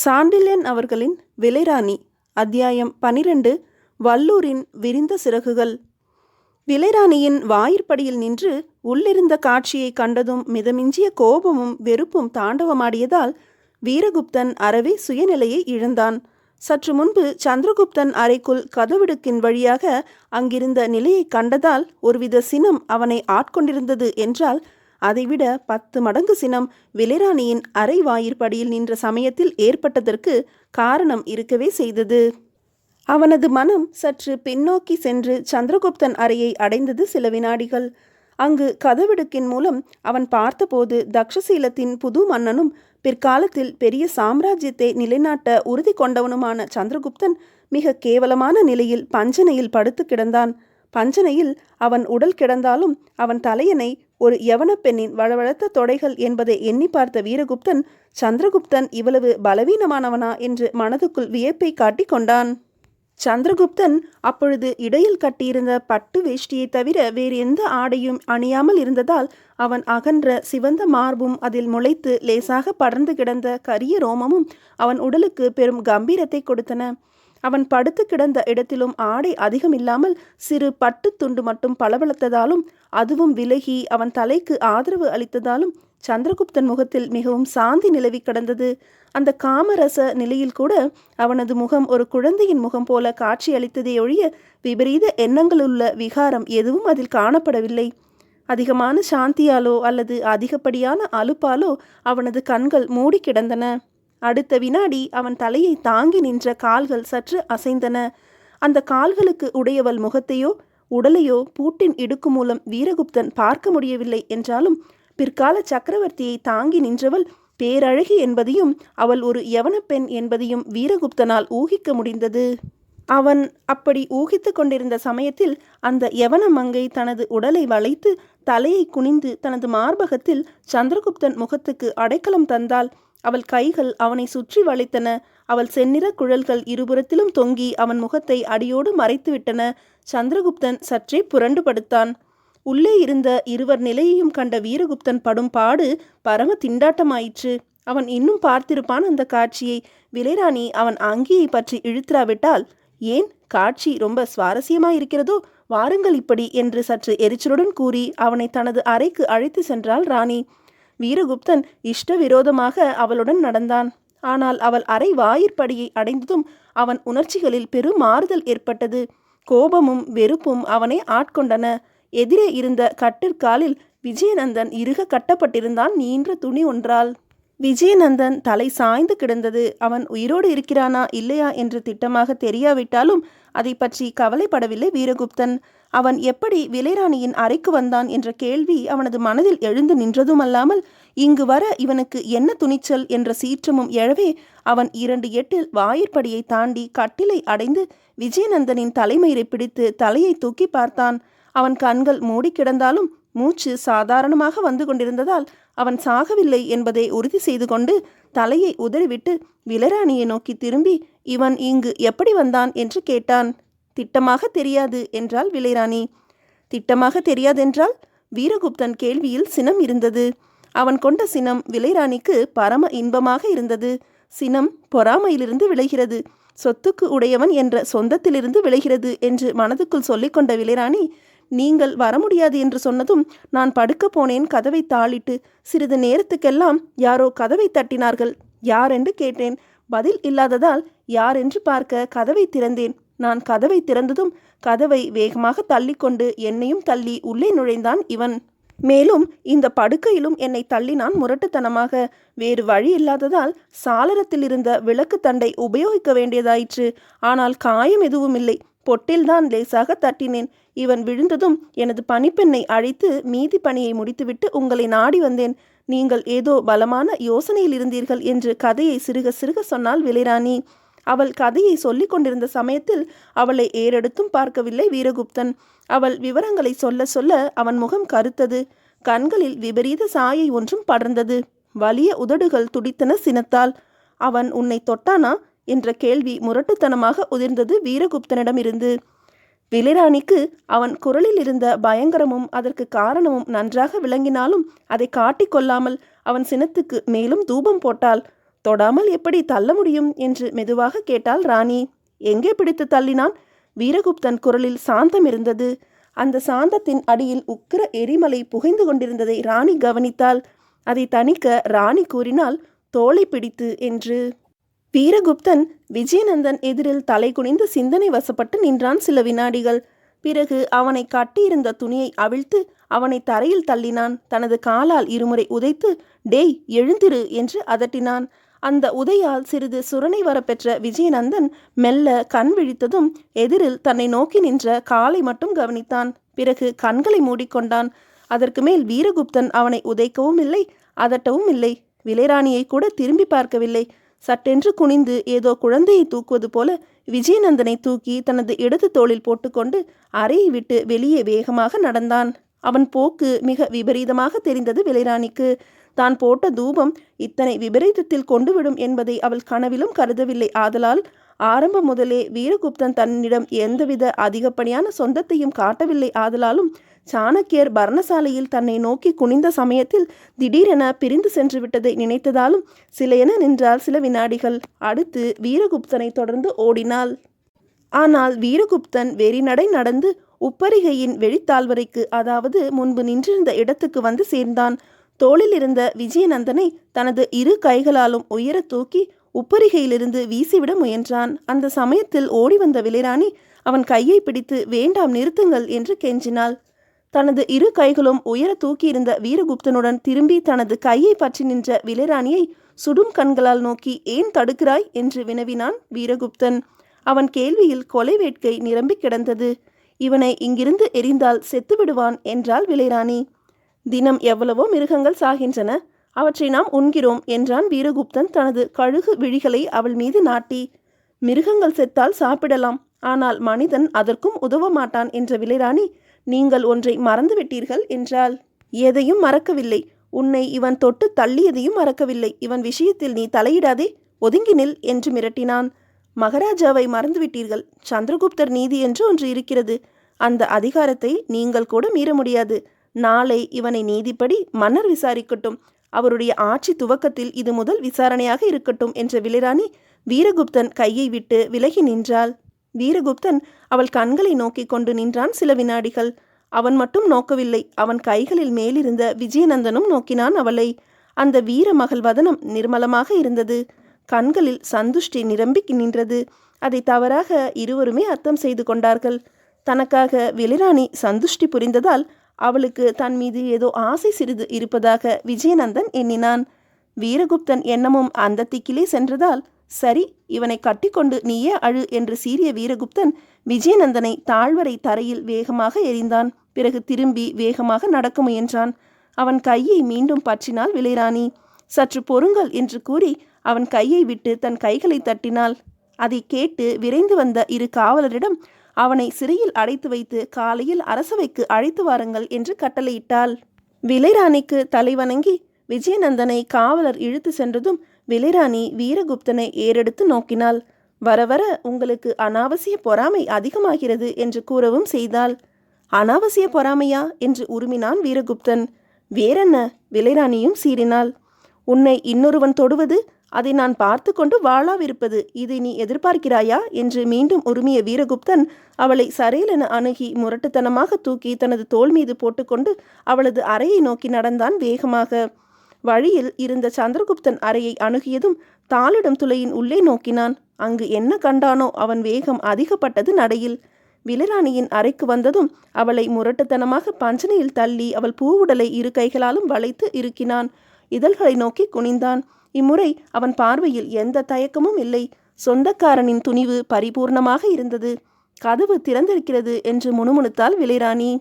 சாண்டில்யன் அவர்களின் விலைராணி. அத்தியாயம் 12. வல்லூரின் விரிந்த சிறகுகள். விலைராணியின் வாயிற்படியில் நின்று உள்ளிருந்த காட்சியை கண்டதும் மிதமிஞ்சிய கோபமும் வெறுப்பும் தாண்டவமாடியதால் வீரகுப்தன் அறவே சுயநிலையை இழந்தான். சற்று முன்பு சந்திரகுப்தன் அறைக்குள் கதவிடுக்கின் வழியாக அங்கிருந்த நிலையை கண்டதால் ஒருவித சினம் அவனை ஆட்கொண்டிருந்தது என்றால், அதைவிட 10 மடங்கு சினம் விலைராணியின் அறை வாயிற்படியில் நின்ற சமயத்தில் ஏற்பட்டதற்கு காரணம் இருக்கவே செய்தது. அவனது மனம் சற்று பின்னோக்கி சென்று சந்திரகுப்தன் அறையை அடைந்தது சில வினாடிகள். அங்கு கதவிடுக்கின் மூலம் அவன் பார்த்தபோது தக்ஷசீலத்தின் புது மன்னனும் பிற்காலத்தில் பெரிய சாம்ராஜ்யத்தை நிலைநாட்ட உறுதி கொண்டவனுமான சந்திரகுப்தன் மிக கேவலமான நிலையில் பஞ்சனையில் படுத்து கிடந்தான். பஞ்சனையில் அவன் உடல் கிடந்தாலும் அவன் தலையணை ஒரு யவன பெண்ணின் வழவழத்த தொடைகள் என்பதை எண்ணி பார்த்த வீரகுப்தன் சந்திரகுப்தன் இவ்வளவு பலவீனமானவனா என்று மனதுக்குள் வியப்பை காட்டி கொண்டான். சந்திரகுப்தன் அப்பொழுது இடையில் கட்டியிருந்த பட்டு வேஷ்டியை தவிர வேறு எந்த ஆடையும் அணியாமல் இருந்ததால் அவன் அகன்ற சிவந்த மார்பும் அதில் முளைத்து லேசாக படர்ந்து கிடந்த கரிய ரோமமும் அவன் உடலுக்கு பெரும் கம்பீரத்தை கொடுத்தன. அவன் படுத்து கிடந்த இடத்திலும் ஆடை அதிகமில்லாமல் சிறு பட்டு துண்டு மட்டும் பளபளத்ததாலும் அதுவும் விலகி அவன் தலைக்கு ஆதரவு அளித்ததாலும் சந்திரகுப்தன் முகத்தில் மிகவும் சாந்தி நிலவி கிடந்தது. அந்த காமரச நிலையில் கூட அவனது முகம் ஒரு குழந்தையின் முகம் போல காட்சி அளித்ததே ஒழிய விபரீத எண்ணங்களுள்ள விகாரம் எதுவும் அதில் காணப்படவில்லை. அதிகமான சாந்தியாலோ அல்லது அதிகப்படியான அலுப்பாலோ அவனது கண்கள் மூடி கிடந்தன. அடுத்த வினாடி அவன் தலையை தாங்கி நின்ற கால்கள் சற்று அசைந்தன. அந்த கால்களுக்கு உடையவள் முகத்தையோ உடலையோ பூட்டின் இடுக்கு மூலம் வீரகுப்தன் பார்க்க முடியவில்லை என்றாலும் பிற்கால சக்கரவர்த்தியை தாங்கி நின்றவள் பேரழகி என்பதையும் அவள் ஒரு யவன பெண் என்பதையும் வீரகுப்தனால் ஊகிக்க முடிந்தது. அவன் அப்படி ஊகித்து கொண்டிருந்த சமயத்தில் அந்த யவன மங்கை தனது உடலை வளைத்து தலையை குனிந்து தனது மார்பகத்தில் சந்திரகுப்தன் முகத்துக்கு அடைக்கலம் தந்தாள். அவள் கைகள் அவனை சுற்றி வளைத்தன. அவள் செந்நிற குழல்கள் இருபுறத்திலும் தொங்கி அவன் முகத்தை அடியோடு மறைத்துவிட்டன. சந்திரகுப்தன் சற்றே புரண்டு படுத்தான். உள்ளே இருந்த இருவர் நிலையையும் கண்ட வீரகுப்தன் படும் பாடு பரம திண்டாட்டமாயிற்று. அவன் இன்னும் பார்த்திருப்பான் அந்த காட்சியை. விலைராணி அவன் அங்கியை பற்றி இழுத்திராவிட்டால், ஏன் காட்சி ரொம்ப சுவாரஸ்யமாயிருக்கிறதோ, வாருங்கள் இப்படி என்று சற்று எரிச்சலுடன் கூறி அவனை தனது அறைக்கு அழைத்து சென்றாள் ராணி. வீரகுப்தன் இஷ்ட விரோதமாக அவளுடன் நடந்தான். ஆனால் அவள் அறை வாயிற்படியை அடைந்ததும் அவன் உணர்ச்சிகளில் பெரும் மாறுதல் ஏற்பட்டது. கோபமும் வெறுப்பும் அவனை ஆட்கொண்டன. எதிரே இருந்த கட்டிற்காலில் விஜயநந்தன் இறுக கட்டப்பட்டிருந்தான் நீண்ட துணி ஒன்றால். விஜயநந்தன் தலை சாய்ந்து கிடந்தது. அவன் உயிரோடு இருக்கிறானா இல்லையா என்று திட்டமாக தெரியாவிட்டாலும் அதை பற்றி கவலைப்படவில்லை வீரகுப்தன். அவன் எப்படி விலைராணியின் அறைக்கு வந்தான் என்ற கேள்வி அவனது மனதில் எழுந்து நின்றதுமல்லாமல் இங்கு வர இவனுக்கு என்ன துணிச்சல் என்ற சீற்றமும் எழவே அவன் 2 எட்டில் வாயிற்படியை தாண்டி கட்டிலை அடைந்து விஜயநந்தனின் தலைமயிரை பிடித்து தலையை தூக்கி பார்த்தான். அவன் கண்கள் மூடி கிடந்தாலும் மூச்சு சாதாரணமாக வந்து கொண்டிருந்ததால் அவன் சாகவில்லை என்பதை உறுதி செய்து கொண்டு தலையை உதறிவிட்டு விலைராணியை நோக்கி திரும்பி, இவன் இங்கு எப்படி வந்தான் என்று கேட்டான். திட்டமாக தெரியாது என்றாள் விலைராணி. திட்டமாக தெரியாதென்றால்? வீரகுப்தன் கேள்வியில் சினம் இருந்தது. அவன் கொண்ட சினம் விலைராணிக்கு பரம இன்பமாக இருந்தது. சினம் பொறாமையிலிருந்து விளைகிறது, சொத்துக்கு உடையவன் என்ற சொந்தத்திலிருந்து விளைகிறது என்று மனதுக்குள் சொல்லிக்கொண்ட விலைராணி, நீங்கள் வர முடியாது என்று சொன்னதும் நான் படுக்க போனேன் கதவை தாளிட்டு. சிறிது நேரத்துக்கெல்லாம் யாரோ கதவை தட்டினார்கள். யாரென்று கேட்டேன். பதில் இல்லாததால் யாரென்று பார்க்க கதவை திறந்தேன். நான் கதவை திறந்ததும் கதவை வேகமாக தள்ளிக்கொண்டு என்னையும் தள்ளி உள்ளே நுழைந்தான் இவன். மேலும் இந்த படுக்கையிலும் என்னை தள்ளினான் முரட்டுத்தனமாக. வேறு வழி இல்லாததால் சாளரத்தில் இருந்த விளக்கு தண்டை உபயோகிக்க வேண்டியதாயிற்று. ஆனால் காயம் எதுவும் இல்லை. பொட்டில்தான் லேசாக தட்டினேன். இவன் விழுந்ததும் எனது பணிப்பெண்ணை அழைத்து மீதி பணியை முடித்துவிட்டு உங்களை நாடி வந்தேன். நீங்கள் ஏதோ பலமான யோசனையில் இருந்தீர்கள் என்று கதையை சிறுக சிறுக சொன்னாள் விலைராணி. அவள் கதையை சொல்லி கொண்டிருந்த சமயத்தில் அவளை ஏறெடுத்தும் பார்க்கவில்லை வீரகுப்தன். அவள் விவரங்களை சொல்ல சொல்ல அவன் முகம் கருத்தது. கண்களில் விபரீத சாயை ஒன்றும் படர்ந்தது. வலிய உதடுகள் துடித்தன சினத்தால். அவன் உன்னை தொட்டானா என்ற கேள்வி முரட்டுத்தனமாக உதிர்ந்தது வீரகுப்தனிடமிருந்து. விலைராணிக்கு அவன் குரலில் இருந்த பயங்கரமும் அதற்கு காரணமும் நன்றாக விளங்கினாலும் அதை காட்டிக்கொள்ளாமல் அவன் சினத்துக்கு மேலும் தூபம் போட்டாள். தொடாமல் எப்படி தள்ள முடியும் என்று மெதுவாக கேட்டாள் ராணி. எங்கே பிடித்து தள்ளினான்? வீரகுப்தன் குரலில் சாந்தம் இருந்தது. அந்த சாந்தத்தின் அடியில் உக்கிர எரிமலை புகைந்து கொண்டிருந்ததை ராணி கவனித்தாள். அதை தணிக்க ராணி கூறினாள், தோளை பிடித்து என்று. வீரகுப்தன் விஜயநந்தன் எதிரில் தலை குனிந்து சிந்தனை வசப்பட்டு நின்றான் சில வினாடிகள். பிறகு அவனை கட்டியிருந்த துணியை அவிழ்த்து அவனை தரையில் தள்ளினான். தனது காலால் இருமுறை உதைத்து, டேய் எழுந்திரு என்று அதட்டினான். அந்த உதையால் சிறிது சுரணை வரப்பெற்ற விஜயநந்தன் மெல்ல கண் விழித்ததும் எதிரில் தன்னை நோக்கி நின்ற காலை மட்டும் கவனித்தான். பிறகு கண்களை மூடிக்கொண்டான். அதற்கு மேல் வீரகுப்தன் அவனை உதைக்கவும் இல்லை, அதட்டவும் இல்லை. விலைராணியை கூட திரும்பி பார்க்கவில்லை. சட்டென்று குனிந்து ஏதோ குழந்தையை தூக்குவது போல விஜயநந்தனை தூக்கி தனது இடது தோளில் போட்டுக்கொண்டு அறையை விட்டு வெளியே வேகமாக நடந்தான். அவன் போக்கு மிக விபரீதமாக தெரிந்தது விலைராணிக்கு. தான் போட்ட தூபம் இத்தனை விபரீதத்தில் கொண்டுவிடும் என்பதை அவள் கனவிலும் கருதவில்லை. ஆதலால் ஆரம்பம் முதலே வீரகுப்தன் தன்னிடம் எந்தவித அதிகப்படியான சொந்தத்தையும் காட்டவில்லை. ஆதலாலும் சாணக்கியர் பர்ணசாலையில் தன்னை நோக்கி குனிந்த சமயத்தில் திடீரென பிரிந்து சென்று விட்டதை நினைத்ததாலும் சிலையென நின்றால் சில வினாடிகள். அடுத்து வீரகுப்தனை தொடர்ந்து ஓடினாள். ஆனால் வீரகுப்தன் வெறிநடை நடந்து உப்பரிகையின் வெளித்தாழ்வரைக்கு, அதாவது முன்பு நின்றிருந்த இடத்துக்கு வந்து சேர்ந்தான். தோளில் இருந்த விஜயநந்தனை தனது இரு கைகளாலும் உயர தூக்கி உப்பரிகையிலிருந்து வீசிவிட முயன்றான். அந்த சமயத்தில் ஓடி வந்த விலைராணி அவன் கையை பிடித்து வேண்டாம் நிறுத்துங்கள் என்று கெஞ்சினாள். தனது இரு கைகளும் உயர தூக்கியிருந்த வீரகுப்தனுடன் திரும்பி தனது கையை பற்றி நின்ற விலைராணியை சுடும் கண்களால் நோக்கி ஏன் தடுக்கிறாய் என்று வினவினான் வீரகுப்தன். அவன் கேள்வியில் கொலை வேட்கை நிரம்பி கிடந்தது. இவனை இங்கிருந்து எரிந்தால் செத்துவிடுவான் என்றாள் விலைராணி. தினம் எவ்வளவோ மிருகங்கள் சாகின்றன, அவற்றை நாம் உண்கிறோம் என்றான் வீரகுப்தன் தனது கழுகு விழிகளை அவள் மீது நாட்டி. மிருகங்கள் செத்தால் சாப்பிடலாம், ஆனால் மனிதன் அதற்கும் உதவ மாட்டான் என்ற விலைராணி, நீங்கள் ஒன்றை மறந்துவிட்டீர்கள் என்றாள். எதையும் மறக்கவில்லை. உன்னை இவன் தொட்டு தள்ளியதையும் மறக்கவில்லை. இவன் விஷயத்தில் நீ தலையிடாதே, ஒதுங்கி நில் என்று மிரட்டினான். மகாராஜாவை மறந்துவிட்டீர்கள். சந்திரகுப்தர் நீதி என்று ஒன்று இருக்கிறது. அந்த அதிகாரத்தை நீங்கள் கூட மீற முடியாது. நாளை இவனை நீதிப்படி மன்னர் விசாரிக்கட்டும். அவருடைய ஆட்சி துவக்கத்தில் இது முதல் விசாரணையாக இருக்கட்டும் என்ற விலைராணி வீரகுப்தன் கையை விட்டு விலகி நின்றாள். வீரகுப்தன் அவள் கண்களை நோக்கி கொண்டு நின்றான் சில வினாடிகள். அவன் மட்டும் நோக்கவில்லை, அவன் கைகளில் மேலிருந்த விஜயநந்தனும் நோக்கினான் அவளை. அந்த வீர மகள் வதனம் நிர்மலமாக இருந்தது. கண்களில் சந்துஷ்டி நிரம்பி நின்றது. அதை தவறாக இருவருமே அர்த்தம் செய்து கொண்டார்கள். தனக்காக விலைராணி சந்துஷ்டி புரிந்ததால் அவளுக்கு தன் மீது ஏதோ ஆசை சிறிது இருப்பதாக விஜயநந்தன் எண்ணினான். வீரகுப்தன் எண்ணமும் அந்த திக்கிலே சென்றதால், சரி இவனை கட்டிக்கொண்டு நீயே அழு என்று சீறிய வீரகுப்தன் விஜயநந்தனை தாழ்வரை தரையில் வேகமாக எறிந்தான். பிறகு திரும்பி வேகமாக நடக்க முயன்றான். அவன் கையை மீண்டும் பற்றினாள் விலைராணி. சற்று பொறுங்கள் என்று கூறி அவன் கையை விட்டு தன் கைகளை தட்டினாள். அதை கேட்டு விரைந்து வந்த இரு காவலரிடம் அவனை சிறையில் அடைத்து வைத்து காலையில் அரசவைக்கு அழைத்து வாருங்கள் என்று கட்டளையிட்டாள். விலைராணிக்கு தலைவணங்கி விஜயநந்தனை காவலர் இழுத்து சென்றதும் விலைராணி வீரகுப்தனை ஏறெடுத்து நோக்கினாள். வர வர உங்களுக்கு அனாவசிய பொறாமை அதிகமாகிறது என்று கூறவும் செய்தாள். அனாவசிய பொறாமையா என்று உருமினான் வீரகுப்தன். வேறென்ன? விலைராணியும் சீறினாள். உன்னை இன்னொருவன் தொடுவது, அதை நான் பார்த்து கொண்டு வாழாவிருப்பது, இதை நீ எதிர்பார்க்கிறாயா என்று மீண்டும் உருமிய வீரகுப்தன் அவளை சரையலென அணுகி முரட்டுத்தனமாக தூக்கி தனது தோள் மீது போட்டுக்கொண்டு அவளது அறையை நோக்கி நடந்தான் வேகமாக. வழியில் இருந்த சந்திரகுப்தன் அறையை அணுகியதும் தாளிடும் துளையின் உள்ளே நோக்கினான். அங்கு என்ன கண்டானோ அவன் வேகம் அதிகப்பட்டது நடையில். விலைராணியின் அறைக்கு வந்ததும் அவளை முரட்டுத்தனமாக பஞ்சனையில் தள்ளி அவள் பூவுடலை இரு கைகளாலும் வளைத்து இறுக்கினான். இதழ்களை நோக்கி குனிந்தான். இம்முறை அவன் பார்வையில் எந்த தயக்கமும் இல்லை. சொந்தக்காரனின் துணிவு பரிபூர்ணமாக இருந்தது. கதவு திறந்திருக்கிறது என்று முணுமுணுத்தாள் விலைராணி.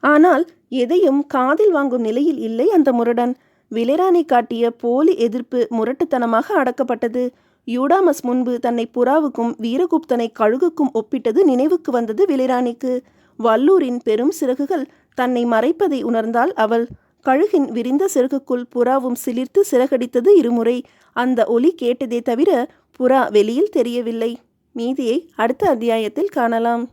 ஆனால் எதையும் காதில் வாங்கும் நிலையில் இல்லை அந்த முரடன். விலைராணி காட்டிய போலி எதிர்ப்பு முரட்டுத்தனமாக அடக்கப்பட்டது. யூடாமஸ் முன்பு தன்னை புறாவுக்கும் வீரகுப்தனை கழுகுக்கும் ஒப்பிட்டது நினைவுக்கு வந்தது விலைராணிக்கு. வல்லூரின் பெரும் சிறகுகள் தன்னை மறைப்பதை உணர்ந்தாள் அவள். கழுகின் விரிந்த சிறகுக்குள் புறாவும் சிலிர்த்து சிறகடித்தது இருமுறை. அந்த ஒலி கேட்டதே தவிர புறா வெளியில் தெரியவில்லை. மீதியை அடுத்த அத்தியாயத்தில் காணலாம்.